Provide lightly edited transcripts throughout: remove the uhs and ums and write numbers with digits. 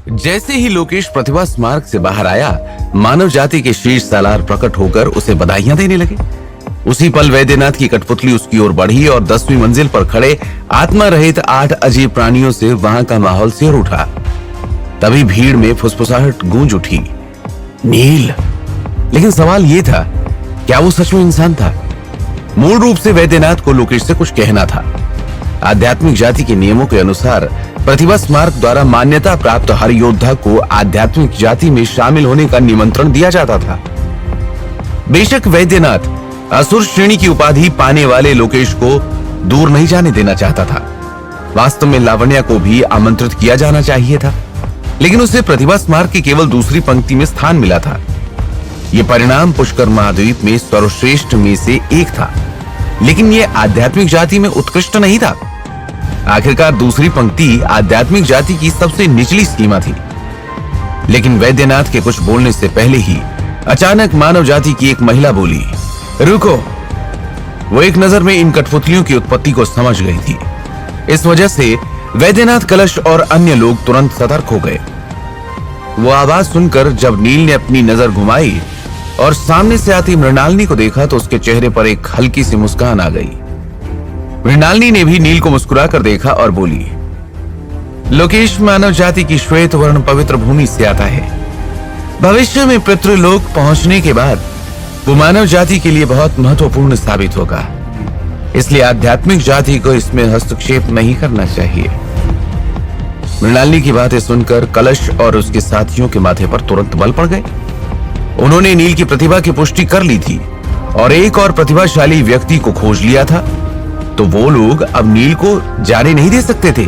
जैसे ही लोकेश प्रतिभा स्मारक से बाहर आया, मानव जाति के शीर्ष सालार प्रकट होकर उसे बधाइयां देने लगे। उसी पल वैद्यनाथ की कठपुतली उसकी ओर बढ़ी और 10वीं मंजिल पर खड़े आत्मा रहित 8 अजीब प्राणियों से वहां का माहौल सिर उठा। तभी भीड़ में फुसफुसाहट गूंज उठी, नील। लेकिन सवाल यह था, क्या वो सच में इंसान था? मूल रूप से वैद्यनाथ को लोकेश से कुछ कहना था। आध्यात्मिक जाति के नियमों के अनुसार प्रतिभा स्मारक द्वारा मान्यता प्राप्त हर योद्धा को आध्यात्मिक जाति में शामिल होने का निमंत्रण दिया जाता था। बेशक वैद्यनाथ असुर श्रेणी की उपाधि पाने वाले लोकेश को दूर नहीं जाने देना चाहता था। वास्तव में लावण्या को भी आमंत्रित किया जाना चाहिए था, लेकिन उसे प्रतिभा स्मारक की केवल दूसरी पंक्ति में स्थान मिला था। यह परिणाम पुष्कर महाद्वीप में सर्वश्रेष्ठ में से एक था, लेकिन यह आध्यात्मिक जाति में उत्कृष्ट नहीं था। आखिरकार दूसरी पंक्ति आध्यात्मिक जाति की सबसे निचली सीमा थी। लेकिन वैद्यनाथ के कुछ बोलने से पहले ही अचानक मानव जाति की एक महिला बोली, रुको। वो एक नजर में इन कठपुतलियों की उत्पत्ति को समझ गई थी। इस वजह से वैद्यनाथ, कलश और अन्य लोग तुरंत सतर्क हो गए। वो आवाज सुनकर जब नील ने अपनी नजर घुमाई और सामने से आती मृणालिनी को देखा तो उसके चेहरे पर एक हल्की सी मुस्कान आ गई। मृणालिनी ने भी नील को मुस्कुरा कर देखा और बोली, लोकेश मानव जाति की श्वेत वर्ण पवित्र भूमि से आता है। भविष्य में पितृलोक पहुंचने के बाद वो मानव जाति के लिए बहुत महत्वपूर्ण साबित होगा, इसलिए आध्यात्मिक जाति को इसमें हस्तक्षेप नहीं करना चाहिए। मृणालिनी की बातें सुनकर कलश और उसके साथियों के माथे पर तुरंत बल पड़ गए। उन्होंने नील की प्रतिभा की पुष्टि कर ली थी और एक और प्रतिभाशाली व्यक्ति को खोज लिया था, तो वो लोग अब नील को जाने नहीं दे सकते थे।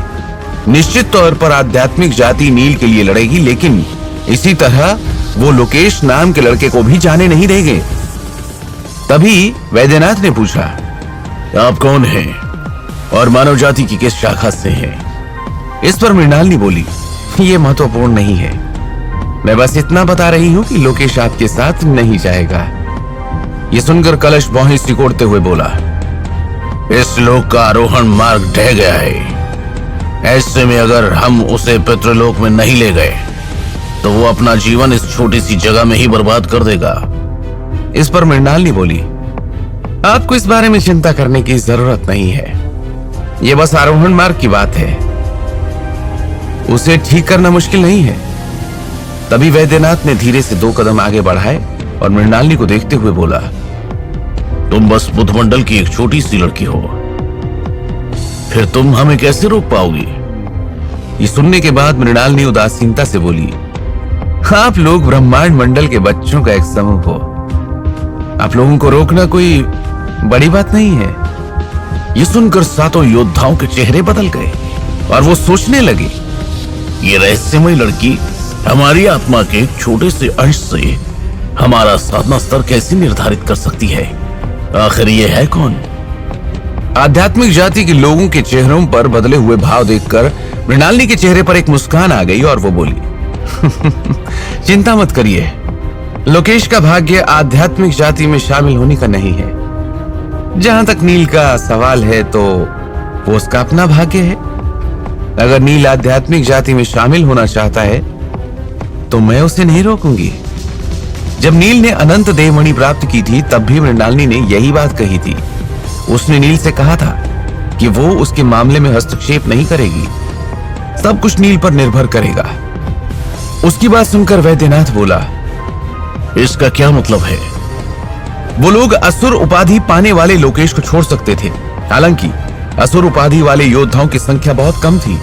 निश्चित तौर पर आध्यात्मिक जाति नील के लिए लड़ेगी, लेकिन इसी तरह वो लोकेश नाम के लड़के को भी जाने नहीं देंगे। तभी वैद्यनाथ ने पूछा, आप कौन हैं और मानव जाति की किस शाखा से हैं? इस पर मृणालिनी बोली, ये महत्वपूर्ण नहीं है, मैं बस इतना बता रही हूं कि लोकेश आपके साथ नहीं जाएगा। ये सुनकर कलश भौहें सिकोड़ते हुए बोला, इस लोक का आरोहण मार्ग ढह गया है। ऐसे में अगर हम उसे पितृलोक में नहीं ले गए तो वो अपना जीवन इस छोटी सी जगह में ही बर्बाद कर देगा। इस पर मृणालिनी बोली, आपको इस बारे में चिंता करने की जरूरत नहीं है, ये बस आरोहण मार्ग की बात है, उसे ठीक करना मुश्किल नहीं है। तभी वैद्यनाथ ने धीरे से 2 कदम आगे बढ़ाए और मृणालिनी को देखते हुए बोला, तुम बस बुधमंडल की एक छोटी सी लड़की हो, फिर तुम हमें कैसे रोक पाओगी? ये सुनने के बाद मृणालिनी उदासीनता से बोली, आप लोग ब्रह्मांड मंडल के बच्चों का एक समूह हो, आप लोगों को रोकना कोई बड़ी बात नहीं है। ये सुनकर सातों योद्धाओं के चेहरे बदल गए और वो सोचने लगे, ये रहस्यमय लड़की हमारी आत्मा के एक छोटे से अंश से हमारा साधना स्तर कैसे निर्धारित कर सकती है? आखिर ये है कौन? आध्यात्मिक जाति के लोगों के चेहरों पर बदले हुए भाव देखकर मृणालिनी के चेहरे पर एक मुस्कान आ गई और वो बोली, चिंता मत करिए, लोकेश का भाग्य आध्यात्मिक जाति में शामिल होने का नहीं है। जहां तक नील का सवाल है तो वो उसका अपना भाग्य है। अगर नील आध्यात्मिक जाति में शामिल होना चाहता है तो मैं उसे नहीं रोकूंगी। जब नील ने अनंत देवमणि प्राप्त की थी तब भी मृणालिनी ने यही बात कही थी। उसने नील से कहा था कि वो उसके मामले में हस्तक्षेप नहीं करेगी, सब कुछ नील पर निर्भर करेगा। उसकी बात सुनकर वैद्यनाथ बोला, इसका क्या मतलब है? वो लोग असुर उपाधि पाने वाले लोकेश को छोड़ सकते थे, हालांकि असुर उपाधि वाले योद्धाओं की संख्या बहुत कम थी।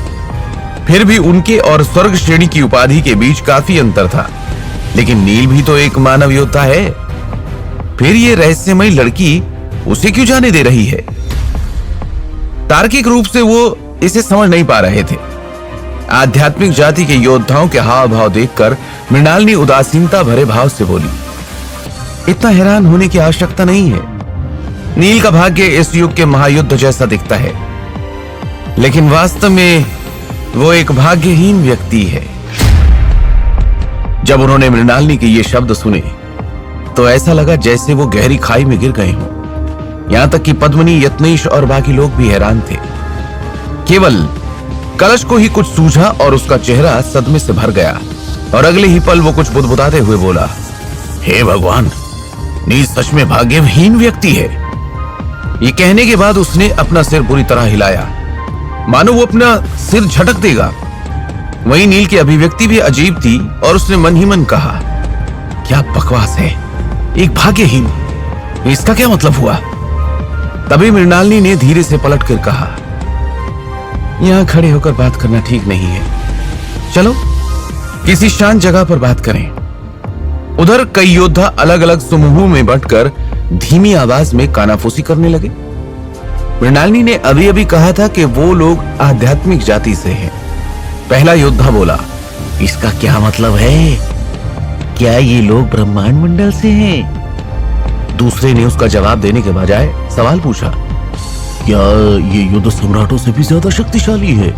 फिर भी उनके और स्वर्ग श्रेणी की उपाधि के बीच काफी अंतर था। लेकिन नील भी तो एक मानव योद्धा है, फिर ये रहस्यमय लड़की उसे क्यों जाने दे रही है? तार्किक रूप से वो इसे समझ नहीं पा रहे थे। आध्यात्मिक जाति के योद्धाओं के हाव भाव देखकर मृणालिनी उदासीनता भरे भाव से बोली, इतना हैरान होने की आवश्यकता नहीं है। नील का भाग्य इस युग के महायुद्ध जैसा दिखता है, लेकिन वास्तव में वो एक भाग्यहीन व्यक्ति है। जब उन्होंने मृणालिनी के ये शब्द सुने तो ऐसा लगा जैसे वो गहरी खाई में गिर गए हों। यहां तक कि पद्मिनी, यत्नेश और बाकी लोग भी हैरान थे। केवल कलश को ही कुछ सूझा और उसका चेहरा सदमे से भर गया और अगले ही पल वो कुछ बुदबुदाते हुए बोला, हे भगवान, नील सच में भाग्यहीन व्यक्ति है। ये कहने के बाद उसने अपना सिर बुरी तरह हिलाया, मानो वो अपना सिर झटक देगा। वहीं नील की अभिव्यक्ति भी अजीब थी और उसने मन ही मन कहा, क्या बकवास है, एक भाग्यहीन, इसका क्या मतलब हुआ? तभी मृणालिनी ने धीरे से पलट कर कहा, यहां खड़े होकर बात करना ठीक नहीं है, चलो किसी शांत जगह पर बात करें। उधर कई योद्धा अलग अलग समूहों में बंटकर धीमी आवाज में कानाफूसी करने लगे। मृणालिनी ने अभी अभी कहा था कि वो लोग आध्यात्मिक जाति से हैं। पहला योद्धा बोला, इसका क्या मतलब है? क्या ये लोग ब्रह्मांड मंडल से हैं? दूसरे ने उसका जवाब देने के बजाय सवाल पूछा, क्या ये युद्ध सम्राटों से भी ज्यादा शक्तिशाली है?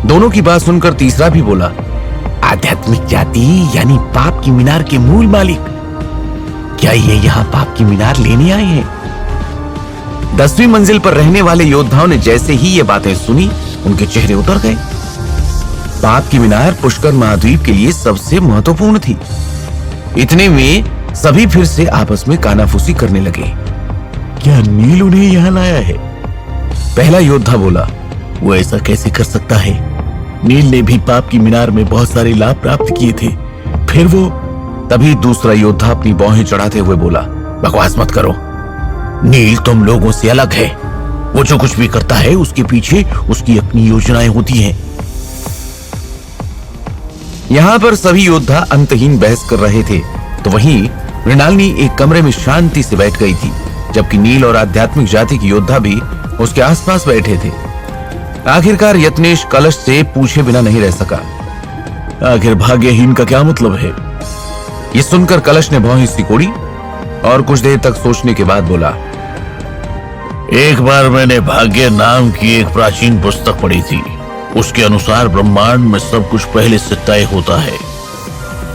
दोनों की बात सुनकर तीसरा भी बोला, आध्यात्मिक जाति यानी पाप की मीनार के मूल मालिक, क्या ये यहाँ पाप की मीनार लेने आए हैं? 10वीं मंजिल पर रहने वाले योद्धाओं ने जैसे ही ये बातें सुनी, उनके चेहरे उतर गए। पाप की मीनार पुष्कर महाद्वीप के लिए सबसे महत्वपूर्ण थी। इतने में सभी फिर से आपस में कानाफूसी करने लगे। क्या नील उन्हें यहां लाया है? पहला योद्धा बोला, वो ऐसा कैसे कर सकता है? नील ने भी पाप की मीनार में बहुत सारे लाभ प्राप्त किए थे, फिर वो। तभी दूसरा योद्धा अपनी बाहें चढ़ाते हुए बोला, बकवास मत करो, नील तुम लोगों से अलग है। वो जो कुछ भी करता है उसके पीछे उसकी अपनी योजनाएं होती हैं। यहां पर सभी योद्धा अंतहीन बहस कर रहे थे, तो वहीं मृणालिनी एक कमरे में शांति से बैठ गई थी, जबकि नील और आध्यात्मिक जाति के योद्धा भी उसके आसपास बैठे थे। आखिरकार यत्नेश कलश से पूछे बिना नहीं रह सका, आखिर भाग्यहीन का क्या मतलब है? ये सुनकर कलश ने भौहें सिकोड़ी और कुछ देर तक सोचने के बाद बोला, एक बार मैंने भाग्य नाम की एक प्राचीन पुस्तक पढ़ी थी। उसके अनुसार ब्रह्मांड में सब कुछ पहले से तय होता है।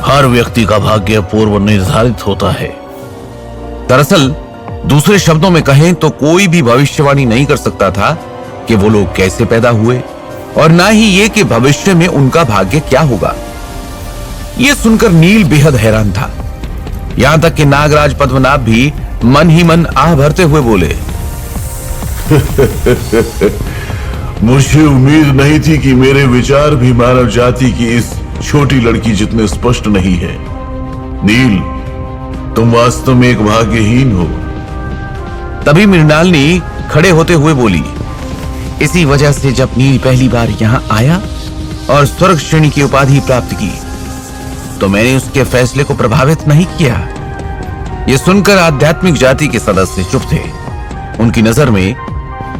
हर व्यक्ति का भाग्य पूर्व निर्धारित होता है। दरअसल दूसरे शब्दों में कहें तो कोई भी भविष्यवाणी नहीं कर सकता था कि वो लोग कैसे पैदा हुए, और ना ही ये कि भविष्य में उनका भाग्य क्या होगा। ये सुनकर नील बेहद हैरान था। यहां तक कि नागराज पद्मनाभ भी मन ही मन आह भरते हुए बोले, मुझे उम्मीद नहीं थी कि मेरे विचार भी मानव जाति की इस छोटी लड़की जितने स्पष्ट नहीं है। नील, तुम वास्तव में एक भाग्यहीन हो। तभी मृणालिनी खड़े होते हुए बोली, इसी वजह से जब नील पहली बार यहां आया और स्वर्ग श्रेणी की उपाधि प्राप्त की, तो मैंने उसके फैसले को प्रभावित नहीं किया। यह सुनकर आध्यात्मिक जाति के सदस्य चुप थे। उनकी नजर में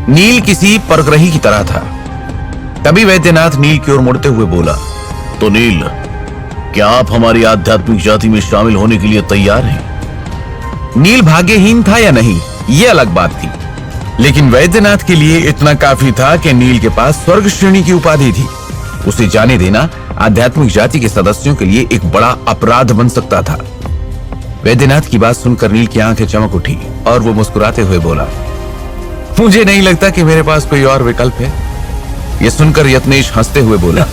नील किसी परग्रही की तरह था। तभी वैद्यनाथ नील की ओर मुड़ते हुए बोला, तो नील, क्या आप हमारी आध्यात्मिक जाति में शामिल होने के लिए तैयार हैं? नील भाग्यहीन था या नहीं, यह अलग बात थी, लेकिन वैद्यनाथ के लिए इतना काफी था कि नील के पास स्वर्ग श्रेणी की उपाधि थी। उसे जाने देना आध्यात्मिक जाति के सदस्यों के लिए एक बड़ा अपराध बन सकता था। वैद्यनाथ की बात सुनकर नील की आंखें चमक उठी और वो मुस्कुराते हुए बोला, मुझे नहीं लगता कि मेरे पास कोई और विकल्प है। यह सुनकर यत्नेश हंसते हुए बोला,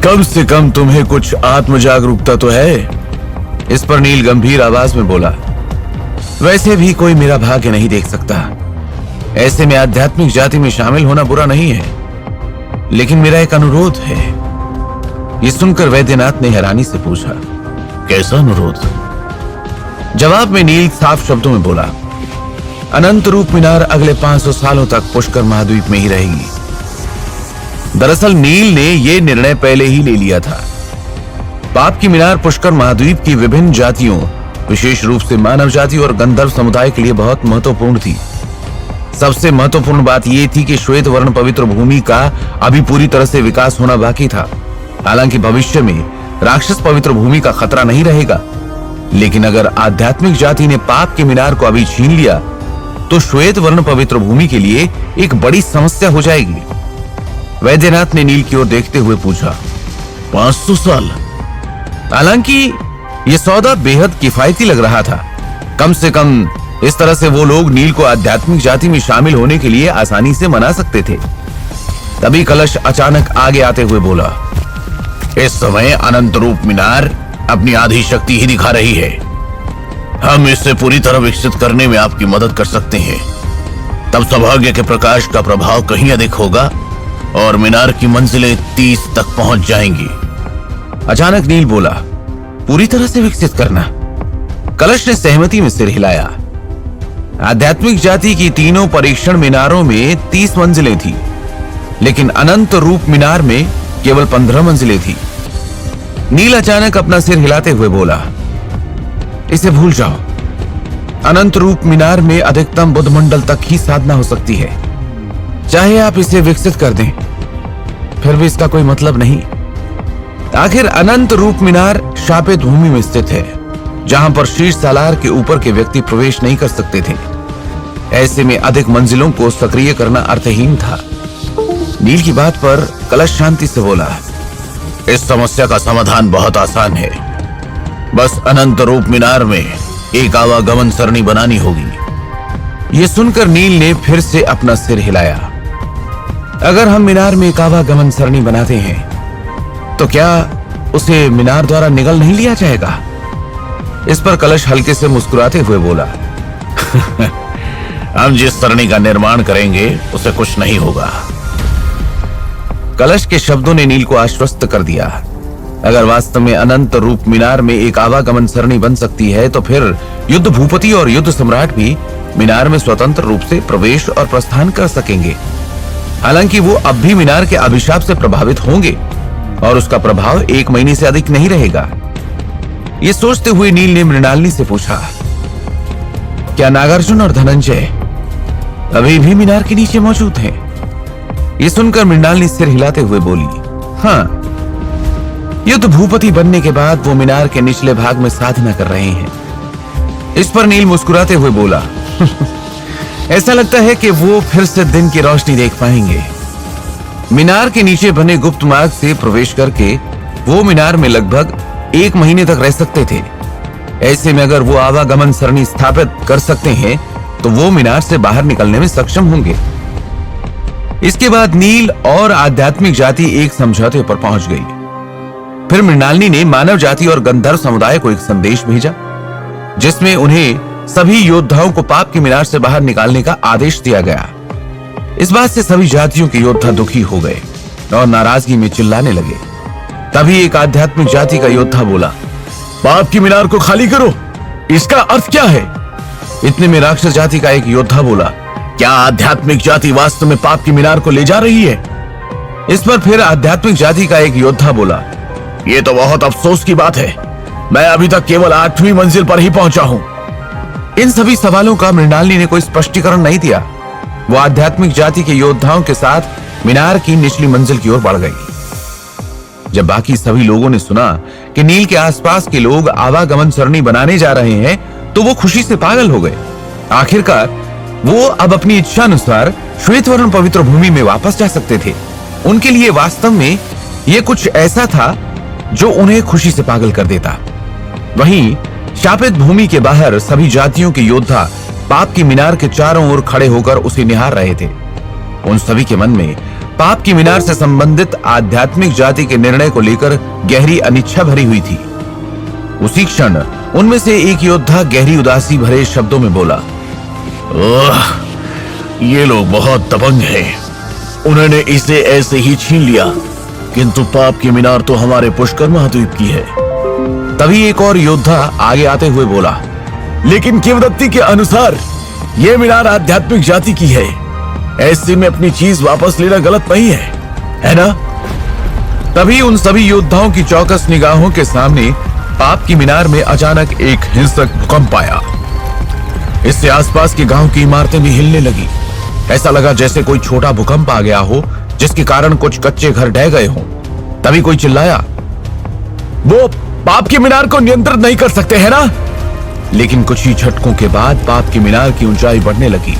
कम से कम तुम्हें कुछ आत्म जागरूकता तो है। इस पर नील गंभीर आवाज में बोला, वैसे भी कोई मेरा भाग्य नहीं देख सकता। ऐसे में आध्यात्मिक जाति में शामिल होना बुरा नहीं है, लेकिन मेरा एक अनुरोध है। यह सुनकर वैद्यनाथ ने हैरानी से पूछा, कैसा अनुरोध? जवाब में नील साफ शब्दों में बोला, अनंत रूप मीनार अगले 500 सालों तक पुष्कर महाद्वीप में ही रहेगी। दरअसल नील ने यह निर्णय पहले ही ले लिया था। पाप की मीनार पुष्कर महाद्वीप की विभिन्न जातियों, विशेष रूप से मानव जाति और गंधर्व समुदाय के लिए बहुत महत्वपूर्ण थी। सबसे महत्वपूर्ण बात यह थी कि श्वेत वर्ण पवित्र भूमि का अभी पूरी तरह से विकास होना बाकी था। हालांकि भविष्य में राक्षस पवित्र भूमि का खतरा नहीं रहेगा, लेकिन अगर आध्यात्मिक जाति ने पाप के मीनार को अभी छीन लिया तो श्वेत वर्ण पवित्र भूमि के लिए एक बड़ी समस्या हो जाएगी। वैद्यनाथ ने नील की ओर देखते हुए पूछा, 500 साल? हालांकि यह सौदा बेहद किफायती लग रहा था। कम से कम इस तरह से वो लोग नील को आध्यात्मिक जाति में शामिल होने के लिए आसानी से मना सकते थे। तभी कलश अचानक आगे आते हुए बोला, इस समय अनंत रूप मीनार अपनी आधी शक्ति ही दिखा रही है। हम इसे पूरी तरह विकसित करने में आपकी मदद कर सकते हैं। तब सौभाग्य के प्रकाश का प्रभाव कहीं अधिक होगा और मीनार की मंजिलें 30 तक पहुंच जाएंगी। अचानक नील बोला, पूरी तरह से विकसित करना? कलश ने सहमति में सिर हिलाया। आध्यात्मिक जाति की तीनों परीक्षण मीनारों में 30 मंजिलें थी, लेकिन अनंत रूप मीनार में केवल 15 मंजिलें थी। नील अचानक अपना सिर हिलाते हुए बोला, इसे भूल जाओ। अनंत रूप मीनार में अधिकतम बुद्ध मंडल तक ही साधना हो सकती है। चाहे आप इसे विकसित कर दें, फिर भी इसका कोई मतलब नहीं। आखिर अनंत रूप मीनार शापित भूमि में स्थित है, जहां पर शीर्ष सालार के ऊपर के व्यक्ति प्रवेश नहीं कर सकते थे। ऐसे में अधिक मंजिलों को सक्रिय करना अर्थहीन था। नील की बात पर कलश शांति से बोला, इस समस्या का समाधान बहुत आसान है। बस अनंत रूप मीनार में एक आवागमन सरणी बनानी होगी। यह सुनकर नील ने फिर से अपना सिर हिलाया। अगर हम मीनार में एक आवागमन सरणी बनाते हैं तो क्या उसे मीनार द्वारा निगल नहीं लिया जाएगा? इस पर कलश हल्के से मुस्कुराते हुए बोला, हम जिस सरणी का निर्माण करेंगे उसे कुछ नहीं होगा। कलश के शब्दों ने नील को आश्वस्त कर दिया। अगर वास्तव में अनंत रूप मीनार में एक आवागमन सरणी बन सकती है तो फिर युद्ध भूपति और युद्ध सम्राट भी मीनार में स्वतंत्र रूप से प्रवेश और प्रस्थान कर सकेंगे। हालांकि वो अब भी मीनार के अभिशाप से प्रभावित होंगे और उसका प्रभाव 1 महीने से अधिक नहीं रहेगा। ये सोचते हुए नील ने मृणालिनी से पूछा, क्या नागार्जुन और धनंजय अभी भी मीनार के नीचे मौजूद हैं? ये सुनकर मृणालिनी सिर हिलाते हुए बोली, हाँ, युद्ध भूपति बनने के बाद वो मीनार के निचले भाग में साधना कर रहे हैं। इस पर नील मुस्कुराते हुए बोला, ऐसा लगता है कि वो फिर से दिन की रोशनी देख पाएंगे। मीनार के नीचे बने गुप्त मार्ग से प्रवेश करके वो मीनार में लगभग 1 महीने तक रह सकते थे। ऐसे में अगर वो आवागमन सरणी स्थापित कर सकते हैं तो वो मीनार से बाहर निकलने में सक्षम होंगे। इसके बाद नील और आध्यात्मिक जाति एक समझौते पर पहुंच गई। फिर मृणालिनी ने मानव जाति और गंधर्व समुदाय को एक संदेश भेजा, जिसमें उन्हें सभी योद्धाओं को पाप के मीनार से बाहर निकालने का आदेश दिया गया। इस बात से सभी जातियों के योद्धा दुखी हो गए और नाराजगी में चिल्लाने लगे। तभी एक आध्यात्मिक जाति का योद्धा बोला, पाप की मीनार को खाली करो, इसका अर्थ क्या है? इतने में राक्षस जाति का एक योद्धा बोला, क्या आध्यात्मिक जाति वास्तव में पाप की मीनार को ले जा रही है? इस पर फिर आध्यात्मिक जाति का एक योद्धा बोला, ये तो बहुत अफसोस की बात है, मैं अभी तक केवल 8वीं मंजिल पर ही पहुंचा हूं। इन सभी सवालों का मृणालिनी ने कोई स्पष्टीकरण नहीं दिया। वो आध्यात्मिक जाति के योद्धाओं के साथ मीनार की निचली मंजिल की ओर बढ़ गई। जब बाकी सभी लोगों ने सुना कि नील के आसपास के लोग आवागमन सरणी बनाने जा रहे हैं तो वो खुशी से पागल हो गए। आखिरकार वो अब अपनी इच्छा अनुसार श्वेतवर्ण पवित्र भूमि में वापस जा सकते थे। उनके लिए वास्तव में ये कुछ ऐसा था जो उन्हें खुशी से पागल कर देता। वहीं शापित भूमि के बाहर सभी जातियों के योद्धा पाप की मीनार के चारों ओर खड़े होकर उसे निहार रहे थे। उन सभी के मन में पाप की मीनार से संबंधित आध्यात्मिक जाति के निर्णय को लेकर गहरी अनिच्छा भरी हुई थी। उसी क्षण उनमें से एक योद्धा गहरी उदासी भरे शब्दों में बोला, ओह, ये लोग बहुत दबंग हैं। उन्होंने इसे ऐसे ही छीन लिया, किंतु पाप की मीनार तो हमारे पुष्कर महाद्वीप की है। तभी एक और योद्धा आगे आते हुए बोला, लेकिन किंवदंती के अनुसार यह मीनार आध्यात्मिक जाति की है। ऐसे में अपनी चीज वापस लेना गलत नहीं है ना? तभी उन सभी योद्धाओं की चौकस निगाहों के सामने पाप की मीनार में अचानक एक हिंसक भूकंप आया। इससे आसपास के गांव की इमारतें भी हिलने लगी। ऐसा लगा जैसे कोई छोटा भूकंप आ गया हो, जिसके कारण कुछ कच्चे घर ढह गए हों। तभी कोई चिल्लाया, वो पाप की मीनार को नियंत्रित नहीं कर सकते हैं ना? लेकिन कुछ ही झटकों के बाद पाप की मीनार की ऊंचाई बढ़ने लगी।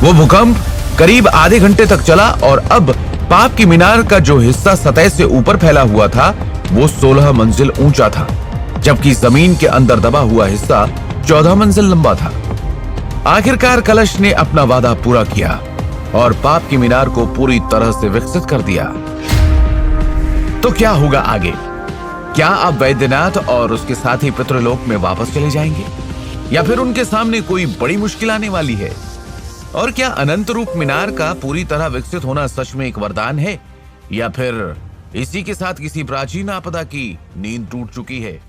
वो भूकंप करीब आधे घंटे तक चला और अब पाप की मीनार का जो हिस्सा सतह से ऊपर फैला हुआ था वो 16 मंजिल ऊंचा था, जबकि जमीन के अंदर दबा हुआ हिस्सा 14 मंजिल लंबा था। आखिरकार कलश ने अपना वादा पूरा किया। और पाप की मीनार को पूरी तरह से विकसित कर दिया। तो क्या होगा आगे? क्या अब वैद्यनाथ और उसके साथी पितृलोक में वापस चले जाएंगे, या फिर उनके सामने कोई बड़ी मुश्किल आने वाली है? और क्या अनंत रूप मीनार का पूरी तरह विकसित होना सच में एक वरदान है, या फिर इसी के साथ किसी प्राचीन आपदा की नींद टूट चुकी है?